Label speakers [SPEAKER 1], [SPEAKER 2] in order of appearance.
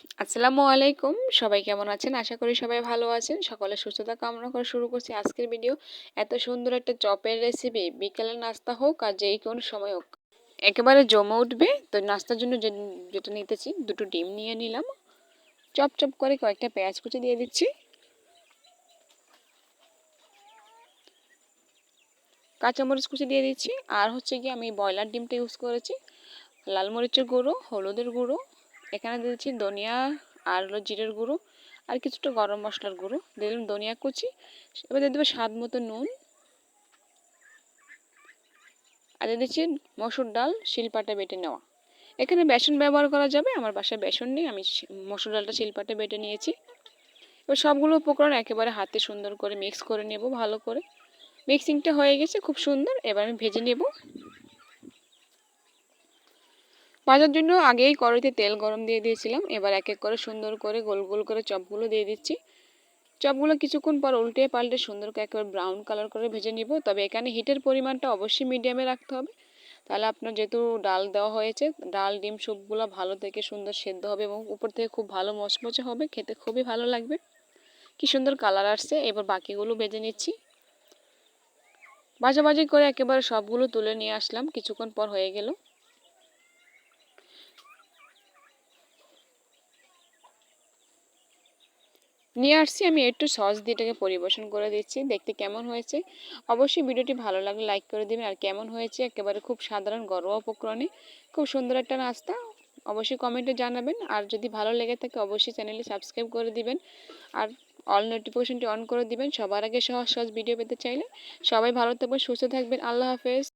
[SPEAKER 1] আসসালামু আলাইকুম। সবাই কেমন আছেন? আশা করি সবাই ভালো আছেন। সকলের সুস্থতা কামনা করে শুরু করছি আজকের ভিডিও। এত সুন্দর একটা চপের রেসিপি বিকেলের নাস্তা হোক আর যেই কোনো সময় হোক একেবারে জমে উঠবে। তো নাস্তার জন্য যেটা নিতেছি, দুটো ডিম নিয়ে নিলাম। চপ চপ করে কয়েকটা পেঁয়াজ কুচি দিয়ে দিচ্ছি। কাঁচামরিচ কুচি দিয়ে দিচ্ছি। আর হচ্ছে কি, আমি ব্রয়লার ডিমটা ইউজ করেছি। লাল মরিচের গুঁড়ো, হলুদের গুঁড়ো, এখানে দিয়েছি ধনিয়া আর হলো জিরের গুঁড়ো, আর কিছুটা গরম মশলার গুঁড়ো, দিলাম ধনিয়া কুচি। এবার দিয়ে দেবো স্বাদ মতো নুন, আর দিয়ে দিচ্ছি মসুর ডাল শিলপাটা বেটে নেওয়া। এখানে বেসন ব্যবহার করা যাবে, আমার বাসায় বেসন নেই, আমি মসুর ডালটা শিলপাটে বেটে নিয়েছি। এবার সবগুলো উপকরণ একেবারে হাতে সুন্দর করে মিক্স করে নেব ভালো করে। মিক্সিংটা হয়ে গেছে খুব সুন্দর। এবার আমি ভেজে নেব। ভাজার জন্য আগেই কড়াইতে তেল গরম দিয়ে দিয়েছিলাম। এবার এক এক করে সুন্দর করে গোল গোল করে চপগুলো দিয়ে দিচ্ছি। চপগুলো কিছুক্ষণ পর উল্টে পাল্টে সুন্দর করে একেবারে ব্রাউন কালার করে ভেজে নিব। তবে এখানে হিটের পরিমাণটা অবশ্যই মিডিয়ামে রাখতে হবে। তাহলে আপনার যেহেতু ডাল দেওয়া হয়েছে, ডাল ডিম সবগুলো ভালো থেকে সুন্দর সেদ্ধ হবে এবং উপর থেকে খুব ভালো মচমচে হবে, খেতে খুবই ভালো লাগবে। কি সুন্দর কালার আসছে। এবার বাকিগুলো ভেজে নিচ্ছি। ভাজাভাজি করে একেবারে সবগুলো তুলে নিয়ে আসলাম। কিছুক্ষণ পর হয়ে গেল। নিয়ে আসছি, আমি একটু সস দিয়ে এটাকে পরিবেশন করে দিচ্ছি। দেখতে কেমন হয়েছে অবশ্যই ভিডিওটি ভালো লাগলে লাইক করে দিবেন। আর কেমন হয়েছে, একেবারে খুব সাধারণ ঘরোয়া উপকরণে খুব সুন্দর একটা নাস্তা, অবশ্যই কমেন্টে জানাবেন। আর যদি ভালো লেগে থাকে অবশ্যই চ্যানেলটি সাবস্ক্রাইব করে দিবেন আর অল নোটিফিকেশনটি অন করে দিবেন সবার আগে সহজ সহজ ভিডিও পেতে চাইলে। সবাই ভালো থাকবেন, সুস্থ থাকবেন। আল্লাহ হাফেজ।